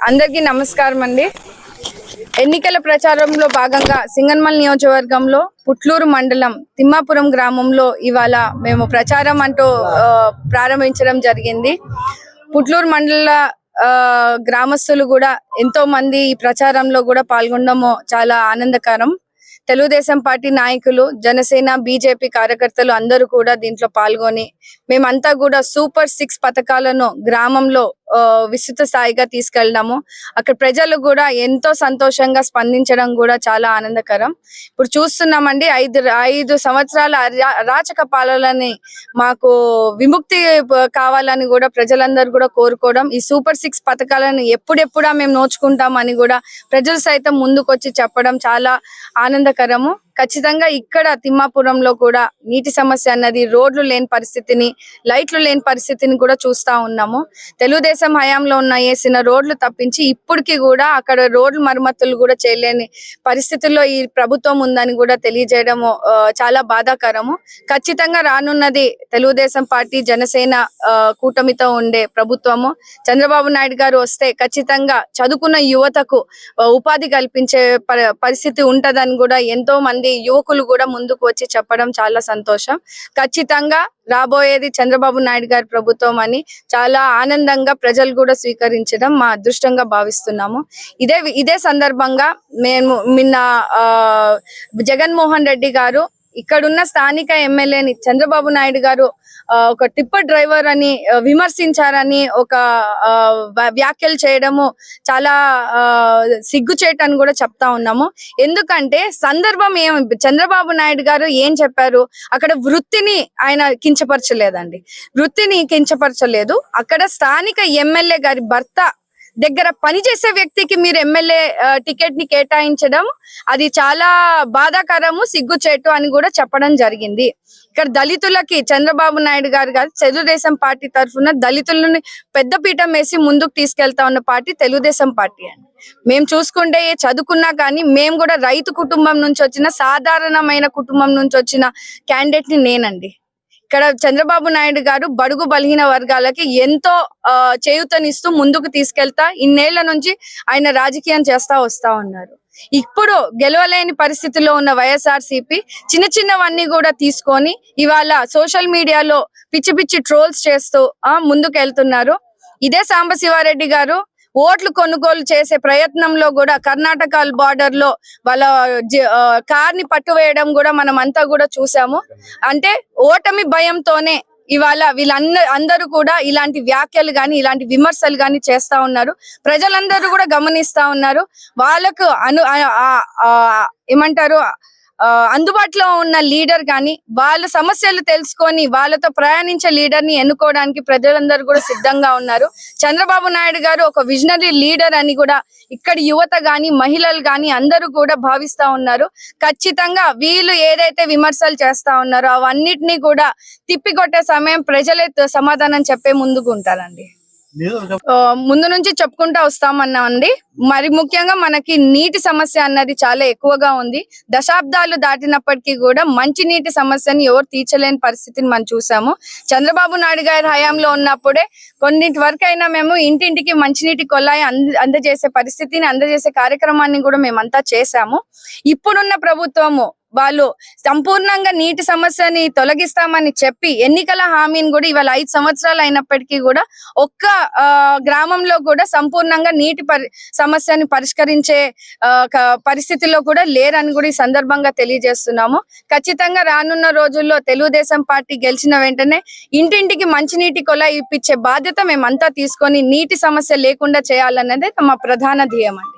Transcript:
అందరికీ నమస్కారం అండి. ఎన్నికల ప్రచారంలో భాగంగా సింగనమల నియోజకవర్గంలో పుట్లూరు మండలం తిమ్మాపురం గ్రామంలో ఇవాళ మేము ప్రచారం అంటూ ప్రారంభించడం జరిగింది. పుట్లూరు మండల గ్రామస్తులు కూడా ఎంతో మంది ఈ ప్రచారంలో కూడా పాల్గొనడము చాలా ఆనందకరం. తెలుగుదేశం పార్టీ నాయకులు, జనసేన, బీజేపీ కార్యకర్తలు అందరూ కూడా దీంట్లో పాల్గొని మేమంతా కూడా సూపర్ 6 పథకాలను గ్రామంలో విస్తృత స్థాయిగా తీసుకెళ్ళడము, అక్కడ ప్రజలు కూడా ఎంతో సంతోషంగా స్పందించడం కూడా చాలా ఆనందకరం. ఇప్పుడు చూస్తున్నామండి, 5 సంవత్సరాల అరాచక పాలనని మాకు విముక్తి కావాలని కూడా ప్రజలందరూ కూడా కోరుకోవడం, ఈ సూపర్ 6 పథకాలను ఎప్పుడెప్పుడా మేము నోచుకుంటామని కూడా ప్రజలు సైతం ముందుకొచ్చి చెప్పడం చాలా ఆనందకరము. ఖచ్చితంగా ఇక్కడ తిమ్మాపురంలో కూడా నీటి సమస్య అన్నది, రోడ్లు లేని పరిస్థితిని, లైట్లు లేని పరిస్థితిని కూడా చూస్తా ఉన్నాము. తెలుగుదేశం హయాంలో వేసిన రోడ్లు తప్పించి ఇప్పటికి కూడా అక్కడ రోడ్లు మరమ్మతులు కూడా చేయలేని పరిస్థితుల్లో ఈ ప్రభుత్వం ఉందని కూడా తెలియజేయడము చాలా బాధాకరము. ఖచ్చితంగా రానున్నది తెలుగుదేశం పార్టీ, జనసేన కూటమితో ఉండే ప్రభుత్వము. చంద్రబాబు నాయుడు గారు వస్తే ఖచ్చితంగా చదువుకున్న యువతకు ఉపాధి కల్పించే పరిస్థితి ఉంటదని కూడా ఎంతో మంది యువకులు కూడా ముందుకు వచ్చి చెప్పడం చాలా సంతోషం. ఖచ్చితంగా రాబోయేది చంద్రబాబు నాయుడు గారి ప్రభుత్వం అని చాలా ఆనందంగా ప్రజలు కూడా స్వీకరించడం మా అదృష్టంగా భావిస్తున్నాము. ఇదే సందర్భంగా మేము నిన్న జగన్మోహన్ రెడ్డి గారు ఇక్కడున్న స్థానిక ఎమ్మెల్యేని చంద్రబాబు నాయుడు గారు ఒక టిప్పర్ డ్రైవర్ అని విమర్శించారని ఒక వ్యాఖ్యలు చేయడము చాలా సిగ్గుచేటని కూడా చెప్తా ఉన్నాము. ఎందుకంటే సందర్భం చంద్రబాబు నాయుడు గారు ఏం చెప్పారు, అక్కడ వృత్తిని ఆయన కించపరచలేదండి, వృత్తిని కించపరచలేదు. అక్కడ స్థానిక ఎమ్మెల్యే గారి భర్త దగ్గర పనిచేసే వ్యక్తికి మీరు ఎమ్మెల్యే టికెట్ ని కేటాయించడం అది చాలా బాధాకరము, సిగ్గుచేటు అని కూడా చెప్పడం జరిగింది. ఇక్కడ దళితులకి చంద్రబాబు నాయుడు గారు తెలుగుదేశం పార్టీ తరఫున దళితులని పెద్ద పీఠం వేసి ముందుకు తీసుకెళ్తా ఉన్న పార్టీ తెలుగుదేశం పార్టీ అండి. మేము చూసుకుంటే చదువుకున్నా కానీ మేము కూడా రైతు కుటుంబం నుంచి వచ్చిన, సాధారణమైన కుటుంబం నుంచి వచ్చిన క్యాండిడేట్ ని నేనండి. ఇక్కడ చంద్రబాబు నాయుడు గారు బడుగు బలహీన వర్గాలకి ఎంతో చేయూతనిస్తూ ముందుకు తీసుకెళ్తా ఇన్నేళ్ల నుంచి ఆయన రాజకీయం చేస్తా వస్తా ఉన్నారు. ఇప్పుడు గెలవలేని పరిస్థితిలో ఉన్న వైఎస్ఆర్సీపీ చిన్నవన్నీ కూడా తీసుకొని ఇవాళ సోషల్ మీడియాలో పిచ్చి పిచ్చి ట్రోల్స్ చేస్తూ ముందుకు వెళ్తున్నారు. ఇదే సాంబశివారెడ్డి గారు ఓట్లు కొనుగోలు చేసే ప్రయత్నంలో కూడా కర్ణాటక బార్డర్ లో వాళ్ళ కార్ ని పట్టువేయడం కూడా మనం అంతా కూడా చూసాము. అంటే ఓటమి భయంతోనే ఇవాళ అందరూ కూడా ఇలాంటి వ్యాఖ్యలు గాని, ఇలాంటి విమర్శలు గాని చేస్తా ఉన్నారు. ప్రజలందరూ కూడా గమనిస్తా ఉన్నారు. వాళ్ళకు ఏమంటారు, అందుబాటులో ఉన్న లీడర్ గాని, వాళ్ళ సమస్యలు తెలుసుకొని వాళ్ళతో ప్రయాణించే లీడర్ ని ఎన్నుకోవడానికి ప్రజలందరూ కూడా సిద్ధంగా ఉన్నారు. చంద్రబాబు నాయుడు గారు ఒక విజనరీ లీడర్ అని కూడా ఇక్కడ యువత గాని, మహిళలు గాని అందరూ కూడా భావిస్తా ఉన్నారు. ఖచ్చితంగా వీళ్ళు ఏదైతే విమర్శలు చేస్తా ఉన్నారో అవన్నిటినీ కూడా తిప్పికొట్టే సమయం ప్రజలే సమాధానం చెప్పే ముందుకు ఉంటారండి. ముందు నుంచి చెప్పుకుంటా వస్తామన్నామండి. మరి ముఖ్యంగా మనకి నీటి సమస్య అన్నది చాలా ఎక్కువగా ఉంది. దశాబ్దాలు దాటినప్పటికీ కూడా మంచి నీటి సమస్యని ఎవరు తీర్చలేని పరిస్థితిని మనం చూసాము. చంద్రబాబు నాయుడు గారి హయాంలో ఉన్నప్పుడే కొన్నింటి వరకు అయినా మేము ఇంటింటికి మంచినీటి కొల్లాయి అందజేసే కార్యక్రమాన్ని కూడా మేమంతా చేశాము. ఇప్పుడున్న ప్రభుత్వము వాళ్ళు సంపూర్ణంగా నీటి సమస్యని తొలగిస్తామని చెప్పి ఎన్నికల హామీని కూడా ఇవాళ 5 సంవత్సరాలు అయినప్పటికీ కూడా ఒక్క గ్రామంలో కూడా సంపూర్ణంగా నీటి సమస్యని పరిష్కరించే పరిస్థితిలో కూడా లేరని కూడా ఈ సందర్భంగా తెలియజేస్తున్నాము. ఖచ్చితంగా రానున్న రోజుల్లో తెలుగుదేశం పార్టీ గెలిచిన వెంటనే ఇంటింటికి మంచినీటి కొలాయి ఇప్పించే బాధ్యత మేమంతా తీసుకొని నీటి సమస్య లేకుండా చేయాలన్నదే మా ప్రధాన ధ్యేయం అండి.